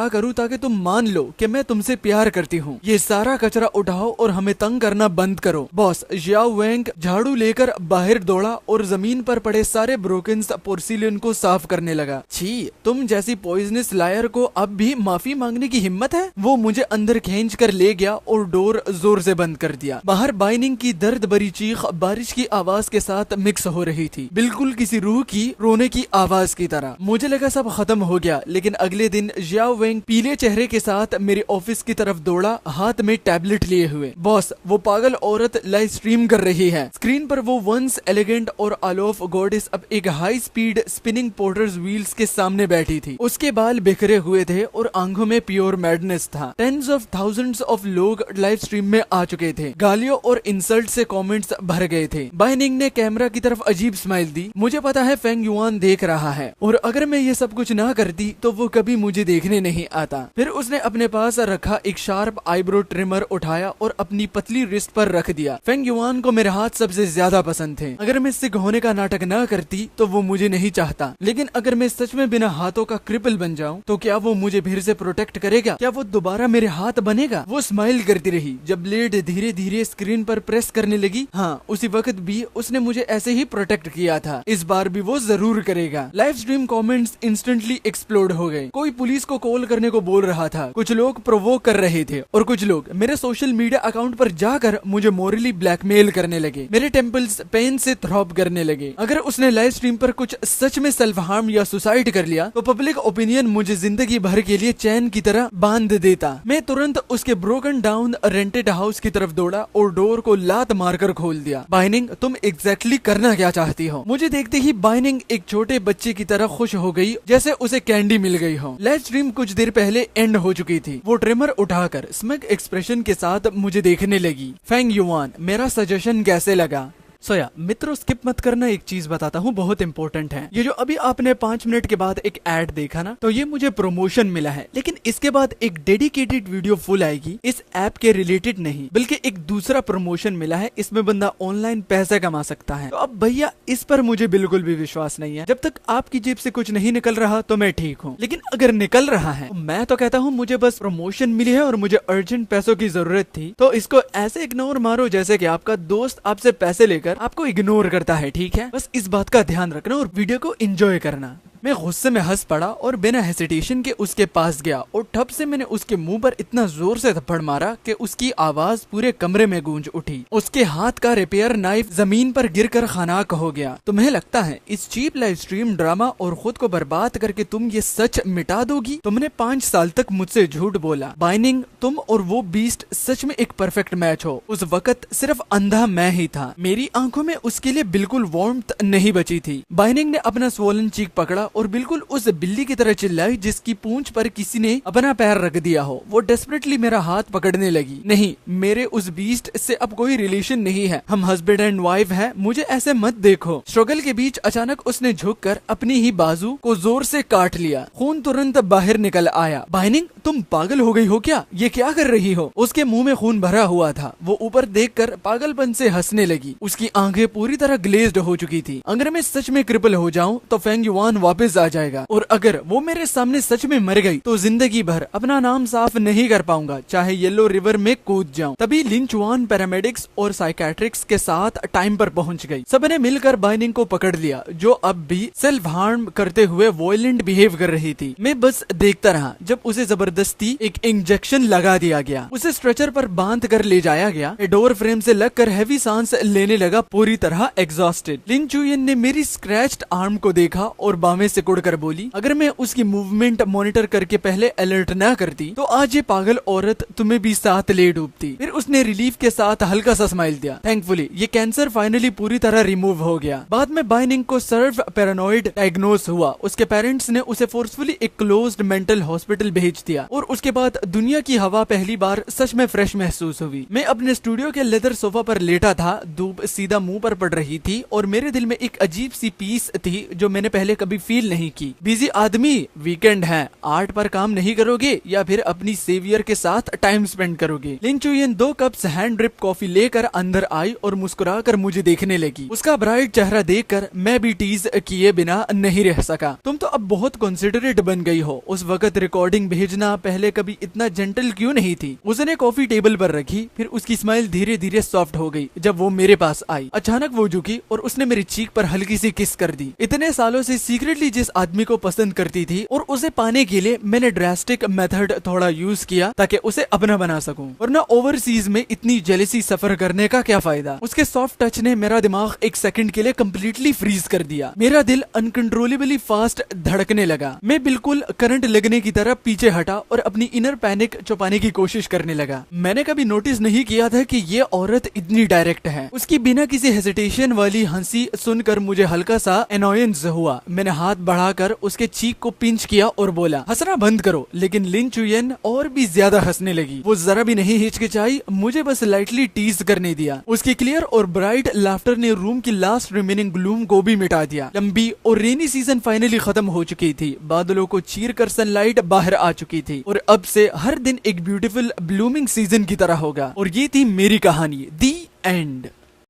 करूं ताकि तुम मान लो कि मैं तुमसे प्यार करती हूँ। ये सारा कचरा उठाओ और हमें तंग करना बंद करो। बॉस जियाओ वेंग झाड़ू लेकर बाहर दौड़ा और जमीन पर पड़े सारे ब्रोकन पोर्सिलियन को साफ करने लगा। छी, तुम जैसी पॉइजनस लायर को अब भी माफी मांगने की हिम्मत है? वो मुझे अंदर खींच कर ले गया और डोर जोर से बंद कर दिया। बाहर बाइनिंग की दर्द भरी चीख बारिश की आवाज के साथ मिक्स हो रही थी, बिल्कुल किसी रूह की रोने की आवाज की तरह। मुझे लगा सब खत्म हो गया, लेकिन अगले दिन जियाओ वेंग पीले चेहरे के साथ मेरे ऑफिस की तरफ दौड़ा, हाथ में टैबलेट लिए हुए। बॉस, वो पागल औरत लाइव स्ट्रीम कर रही है। स्क्रीन पर वो वंस एलिगेंट और अलोफ गॉडेस अब एक high speed spinning porters wheels के सामने बैठी थी। उसके बाल बिखरे हुए थे और आंखों में प्योर मैडनेस था। टेंस ऑफ थाउजेंड्स ऑफ लोग लाइव स्ट्रीम में आ चुके थे। गालियों और इंसल्ट से कमेंट्स भर गए थे। बाइनिंग ने कैमरा की तरफ अजीब स्माइल दी। मुझे पता है फेंग युआन देख रहा है और अगर मैं ये सब कुछ ना करती तो वो कभी मुझे देखने नहीं आता। फिर उसने अपने पास रखा एक शार्प आईब्रो ट्रिमर उठाया और अपनी पतली रिस्ट पर रख दिया। फेंग युआन को मेरे हाथ सबसे ज्यादा पसंद थे। अगर मैं सिक होने का नाटक ना करती तो वो मुझे नहीं चाहता, लेकिन अगर मैं सच में बिना हाथों का क्रिपल बन जाऊं तो क्या वो मुझे फिर से प्रोटेक्ट करेगा? क्या वो दोबारा मेरे हाथ बनेगा? वो स्माइल करती रही जब ब्लेड धीरे धीरे स्क्रीन पर प्रेस करने लगी। हाँ, उसी वक्त भी उसने मुझे ऐसे ही प्रोटेक्ट किया था, इस बार भी वो जरूर करेगा। Live stream comments instantly explode हो गए। कोई पुलिस को कॉल करने को बोल रहा था, कुछ लोग प्रोवोक कर रहे थे और कुछ लोग मेरे सोशल मीडिया अकाउंट पर जाकर मुझे मोरली ब्लैकमेल करने लगे। मेरे टेम्पल्स पेन से थ्रॉब करने लगे। अगर उसने लाइव स्ट्रीम पर कुछ सच में सेल्फ हार्म या सुसाइड कर लिया तो पब्लिक ओपिनियन मुझे जिंदगी भर के लिए चैन की तरह बांध देता। मैं तुरंत उसके ब्रोकन डाउन रेंटेड हाउस की तरफ दौड़ा और डोर को लात मारकर खोल दिया। बाइनिंग, तुम एग्जैक्टली करना क्या चाहती हो? मुझे देखते ही बाइनिंग एक छोटे बच्चे की तरह खुश हो गई, जैसे उसे कैंडी मिल गई हो। लाइव स्ट्रीम कुछ देर पहले एंड हो चुकी थी। वो ट्रिमर उठाकर स्मग एक्सप्रेशन के साथ मुझे देखने लगी। फेंग युआन, मेरा सजेशन कैसे लगा? सोया मित्रों, स्किप मत करना, एक चीज बताता हूँ, बहुत इंपॉर्टेंट है। ये जो अभी आपने 5 मिनट के बाद एक ऐड देखा ना, तो ये मुझे प्रमोशन मिला है, लेकिन इसके बाद एक डेडिकेटेड वीडियो फुल आएगी इस ऐप के रिलेटेड नहीं, बल्कि एक दूसरा प्रमोशन मिला है, इसमें बंदा ऑनलाइन पैसे कमा सकता है। तो अब भैया इस पर मुझे बिल्कुल भी विश्वास नहीं है। जब तक आपकी जेब से कुछ नहीं निकल रहा तो मैं ठीक हूँ, लेकिन अगर निकल रहा है तो मैं तो कहता हूँ मुझे बस प्रमोशन मिली है और मुझे अर्जेंट पैसों की जरूरत थी, तो इसको ऐसे इग्नोर मारो जैसे कि आपका दोस्त आपसे पैसे लेकर आपको इग्नोर करता है। ठीक है, बस इस बात का ध्यान रखना और वीडियो को एंजॉय करना। मैं गुस्से में हंस पड़ा और बिना हेसिटेशन के उसके पास गया और ठप से मैंने उसके मुंह पर इतना जोर से थप्पड़ मारा कि उसकी आवाज पूरे कमरे में गूंज उठी। उसके हाथ का रिपेयर नाइफ जमीन पर गिरकर खानाक हो गया। तुम्हें लगता है इस चीप लाइव स्ट्रीम ड्रामा और खुद को बर्बाद करके तुम ये सच मिटा दोगी? तुमने 5 साल तक मुझसे झूठ बोला। बाइनिंग, तुम और वो बीस्ट सच में एक परफेक्ट मैच हो। उस वक्त सिर्फ अंधा मैं ही था, मेरी आंखों में उसके लिए बिल्कुल वार्मथ नहीं बची थी। बाइनिंग ने अपना स्वोलन चीक पकड़ा और बिल्कुल उस बिल्ली की तरह चिल्लाई जिसकी पूंछ पर किसी ने अपना पैर रख दिया हो। वो डेस्परेटली मेरा हाथ पकड़ने लगी। नहीं, मेरे उस बीस्ट से अब कोई रिलेशन नहीं है, हम हस्बैंड एंड वाइफ हैं, मुझे ऐसे मत देखो। स्ट्रगल के बीच अचानक उसने झुककर अपनी ही बाजू को जोर से काट लिया। खून तुरंत बाहर निकल आया। बाइनिंग, तुम पागल हो गई हो क्या? ये क्या कर रही हो? उसके मुंह में खून भरा हुआ था। वो ऊपर देखकर पागलपन से हंसने लगी। उसकी आंखें पूरी तरह ग्लेज्ड हो चुकी थी। अगर मैं सच में क्रिपल हो जाऊं तो फेंग युआन वापस आ जाएगा, और अगर वो मेरे सामने सच में मर गई तो जिंदगी भर अपना नाम साफ नहीं कर पाऊंगा, चाहे येलो रिवर में कूद जाऊं। तभी लिंच वान पैरामेडिक्स और साइकेट्रिक्स के साथ टाइम पर पहुंच गई। सबने मिलकर बाइनिंग को पकड़ लिया, जो अब भी सेल्फ हार्म करते हुए वॉयलेंट बिहेव कर रही थी। मैं बस देखता रहा जब उसे जबरदस्ती एक इंजेक्शन लगा दिया गया। उसे स्ट्रेचर पर बांध कर ले जाया गया। डोर फ्रेम से लगकर हैवी सांस लेने लगा, पूरी तरह एग्जॉस्टेड। लिन चुयन ने मेरी स्क्रैच्ड आर्म को देखा और बामें सिकुड़कर बोली, अगर मैं उसकी मूवमेंट मॉनिटर करके पहले अलर्ट ना करती तो आज ये पागल औरत तुम्हें भी साथ ले डूबती। फिर उसने रिलीफ के साथ हल्का सा स्माइल दिया। थैंकफुली ये कैंसर फाइनली पूरी तरह रिमूव हो गया। बाद में बाइनिंग को सर्व पैरानॉइड डायग्नोस हुआ। उसके पेरेंट्स ने उसे फोर्सफुली एक क्लोज्ड मेंटल हॉस्पिटल भेज दिया और उसके बाद दुनिया की हवा पहली बार सच में फ्रेश महसूस हुई। मैं अपने स्टूडियो के लेदर सोफा पर लेटा था, धूप सीधा मुंह पर पड़ रही थी और मेरे दिल में एक अजीब सी पीस थी जो मैंने पहले कभी फील नहीं की। बिजी आदमी, वीकेंड है, आर्ट पर काम नहीं करोगे या फिर अपनी सेवियर के साथ टाइम स्पेंड करोगे? लिन चुयन 2 कप्स हैंड ड्रिप कॉफी लेकर अंदर आई और मुस्कुराकर मुझे देखने लगी। उसका ब्राइट चेहरा देखकर मैं भी टीज किए बिना नहीं रह सका। तुम तो अब बहुत कंसिडरेट बन गई हो। उस वक्त रिकॉर्डिंग भेजना पहले कभी इतना जेंटल क्यों नहीं थी? उसने कॉफी टेबल पर रखी, फिर उसकी स्माइल धीरे धीरे सॉफ्ट हो गई जब वो मेरे पास आई। अचानक वो झुकी और उसने मेरी चीक पर हल्की सी किस कर दी। इतने सालों से सीक्रेटली जिस आदमी को पसंद करती थी और उसे पाने के लिए मैंने ड्रास्टिक मेथड थोड़ा यूज किया ताकि उसे अपना बना सकूं, वरना ओवरसीज में इतनी जेलसी सफर करने का क्या फायदा। उसके सॉफ्ट टच ने मेरा दिमाग एक सेकंड के लिए कम्प्लीटली फ्रीज कर दिया। मेरा दिल अनकंट्रोलेबली फास्ट धड़कने लगा। मैं बिल्कुल करंट लगने की तरह पीछे हटा और अपनी इनर पैनिक छुपाने की कोशिश करने लगा। मैंने कभी नोटिस नहीं किया था कि ये औरत इतनी डायरेक्ट है। उसकी बिना किसी हेजिटेशन वाली हंसी सुनकर मुझे हल्का सा एनॉयंस हुआ। मैंने हाथ बढ़ाकर उसके चीक को पिंच किया और बोला, हंसना बंद करो। लेकिन लिन चुयन और भी ज्यादा हंसने लगी। वो जरा भी नहीं हिचकिचाई, मुझे बस लाइटली टीज करने दिया। उसकी क्लियर और ब्राइट लाफ्टर ने रूम की लास्ट रिमेनिंग ग्लूम को भी मिटा दिया। लंबी और रेनी सीजन फाइनली खत्म हो चुकी थी। बादलों को चीर कर सनलाइट बाहर आ चुकी थी और अब से हर दिन एक ब्यूटीफुल ब्लूमिंग सीजन की तरह होगा। और ये थी मेरी कहानी, दी एंड।